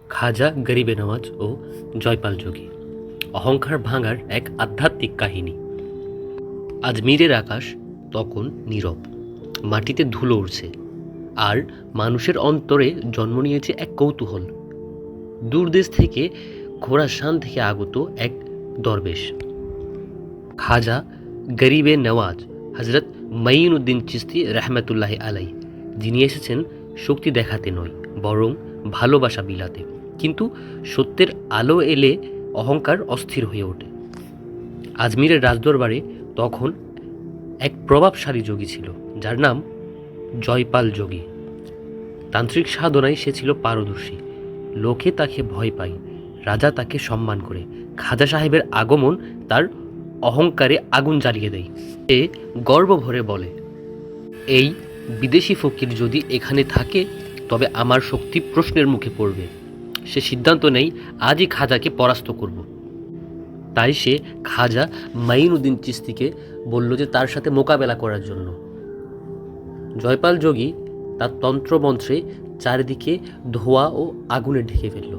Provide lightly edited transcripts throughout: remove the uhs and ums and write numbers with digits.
খাজা গরিবে নওয়াজ ও জয়পাল যোগী অহংকার ভাঙার এক আধ্যাত্মিক কাহিনী। আজমিরের আকাশ তখন নীরব, মাটিতে ধুলো উড়ছে, আর মানুষের অন্তরে জন্ম নিয়েছে এক কৌতূহল। দূরদেশ থেকে খোরাসান থেকে আগত এক দরবেশ, খাজা গরিবে নওয়াজ হজরত মঈনুদ্দিন চিশতি রহমতুল্লাহ আলাই, যিনি এসেছেন শক্তি দেখাতে নয়, বরং ভালোবাসা বিলাতে। কিন্তু সত্যের আলো এলে অহংকার অস্থির হয়ে ওঠে। আজমিরের রাজদরবারে তখন এক প্রভাবশালী যোগী ছিল, যার নাম জয়পাল যোগী। তান্ত্রিক সাধনায় সে ছিল পারদর্শী। লোকে তাকে ভয় পায়, রাজা তাকে সম্মান করে। খাজা সাহেবের আগমন তার অহংকারে আগুন জ্বালিয়ে দেয়। সে গর্ব ভরে বলে, এই বিদেশি ফকির যদি এখানে থাকে তবে আমার শক্তি প্রশ্নের মুখে পড়বে। সে সিদ্ধান্ত নেই আজই খাজাকে পরাস্ত করব। তাই সে খাজা মঈনুদ্দিন চিশতিকে বলল যে তার সাথে মোকাবেলা করার জন্য। জয়পাল যোগী তার তন্ত্রমন্ত্রে চারিদিকে ধোঁয়া ও আগুনে ঢেকে ফেলল।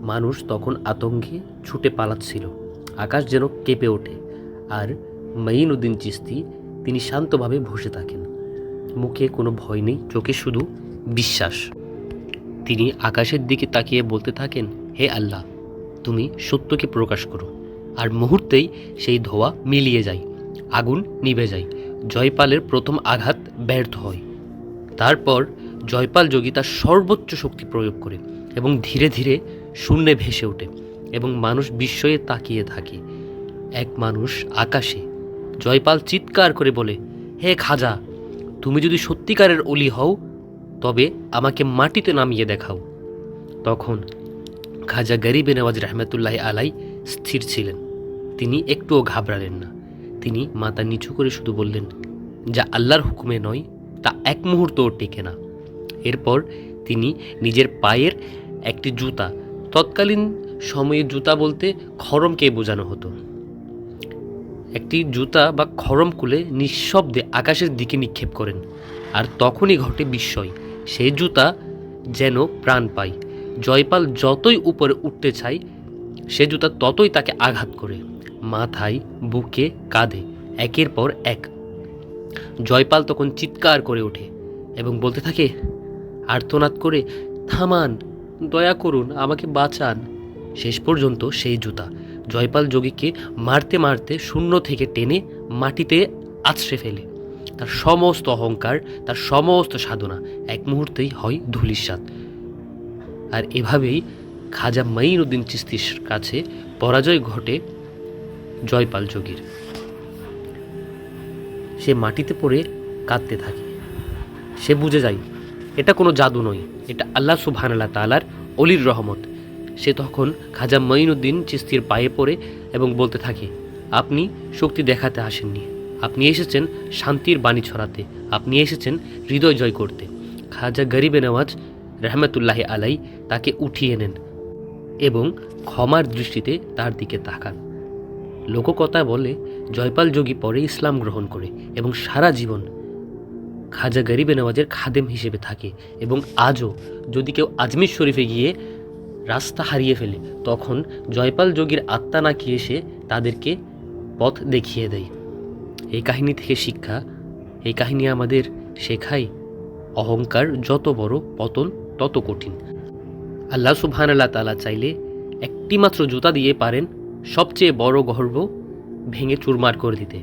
মানুষ তখন আতঙ্কে ছুটে পালাচ্ছিল, আকাশ যেন কেঁপে ওঠে। আর মঈনুদ্দিন চিশতি তিনি শান্তভাবে বসে থাকেন, মুখে কোনো ভয় নেই, চোখে শুধু বিশ্বাস। তিনি আকাশের দিকে তাকিয়ে বলতে থাকেন, হে আল্লাহ, তুমি সত্যকে প্রকাশ করো। আর মুহূর্তেই সেই ধোঁয়া মিলিয়ে যায়, আগুন নিভে যায়। জয়পালের প্রথম আঘাত ব্যর্থ হয়। তারপর জয়পাল যোগী তার সর্বোচ্চ শক্তি প্রয়োগ করে এবং ধীরে ধীরে শূন্যে ভেসে ওঠে এবং মানুষ বিস্ময়ে তাকিয়ে থাকে। এক মানুষ আকাশে। জয়পাল চিৎকার করে বলে, হে খাজা, তুমি যদি সত্যিকারের অলি হও তবে আমাকে মাটিতে নামিয়ে দেখাও। তখন খাজা গরিবে নওয়াজ রহমতুল্লাহ আলাই স্থির ছিলেন। তিনি একটুও ঘাবড়ালেন না। তিনি মাথা নিচু করে শুধু বললেন, যা আল্লাহর হুকুমে নয় তা এক মুহূর্তও টেকে না। এরপর তিনি নিজের পায়ের একটি জুতা, তৎকালীন সময়ে জুতা বলতে খড়মকে বোঝানো হতো, একটি জুতা বা খড়ম খুলে নিঃশব্দে আকাশের দিকে নিক্ষেপ করেন। আর তখনই ঘটে বিস্ময়। সেই জুতা যেন প্রাণ পায়। জয়পাল যতই উপরে উঠতে চায়, সে জুতা ততই তাকে আঘাত করে, মাথায়, বুকে, কাঁধে, একের পর এক। জয়পাল তখন চিৎকার করে ওঠে এবং বলতে থাকে আর্তনাদ করে, থামান, দয়া করুন, আমাকে বাঁচান। শেষ পর্যন্ত সেই জুতা জয়পাল যোগীকে মারতে মারতে শূন্য থেকে টেনে মাটিতে আছড়ে ফেলে। তার সমস্ত অহংকার, তার সমস্ত সাধনা এক মুহূর্তেই হয় ধূলিসাৎ। আর এভাবেই খাজা মঈনুদ্দিন চিশতির কাছে পরাজয় ঘটে জয়পাল যোগীর। সে মাটিতে পড়ে কাঁদতে থাকে। সে বুঝে যায় এটা কোনো জাদু নয়, এটা আল্লাহ সুবহানাল্লাহ তাআলার অলির রহমত। সে তখন খাজা মঈনুদ্দিন চিশতির পায়ে পড়ে এবং বলতে থাকে, আপনি শক্তি দেখাতে আসেননি, আপনি এসেছেন শান্তির বাণী ছড়াতে, আপনি এসেছেন হৃদয় জয় করতে। খাজা গরিবে নওয়াজ রহমতুল্লাহ আলাই তাকে উঠিয়ে নেন এবং ক্ষমার দৃষ্টিতে তার দিকে তাকান। লোককথা বলে জয়পাল যোগী পরে ইসলাম গ্রহণ করে এবং সারা জীবন খাজা গরিবে নওয়াজের খাদেম হিসেবে থাকে। এবং আজও যদি কেউ আজমির শরীফে গিয়ে রাস্তা হারিয়ে ফেলে, তখন জয়পাল যোগীর আত্মা নাকি এসে তাদেরকে পথ দেখিয়ে দেয়। এই কাহিনী থেকে শিক্ষা, এই কাহিনী আমাদের শেখায় অহংকার যত বড়, পতন তত কঠিন। আল্লাহ সুবহানাল্লাহ তাআলা চাইলে একটি মাত্র জুতা দিয়ে পারেন সবচেয়ে বড় গর্ব ভেঙে চুরমার করে দিতে।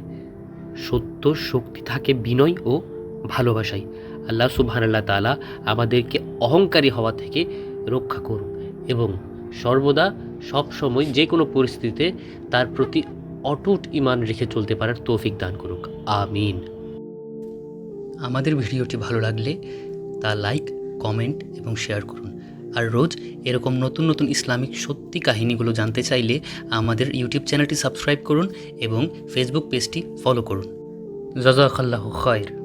সত্য শক্তি থাকে বিনয় ও ভালোবাসায়। আল্লাহ সুবহানাল্লাহ তাআলা আমাদেরকে অহংকারী হওয়া থেকে রক্ষা করুন এবং সর্বদা সবসময় যে কোনো পরিস্থিতিতে তার প্রতি অটুট ঈমান রেখে চলতে পারার তৌফিক দান করুক। আমিন। আমাদের ভিডিওটি ভালো লাগলে তা লাইক, কমেন্ট এবং শেয়ার করুন। আর রোজ এরকম নতুন নতুন ইসলামিক সত্যি কাহিনীগুলো জানতে চাইলে আমাদের ইউটিউব চ্যানেলটি সাবস্ক্রাইব করুন এবং ফেসবুক পেজটি ফলো করুন। জাযাকাল্লাহু খায়র।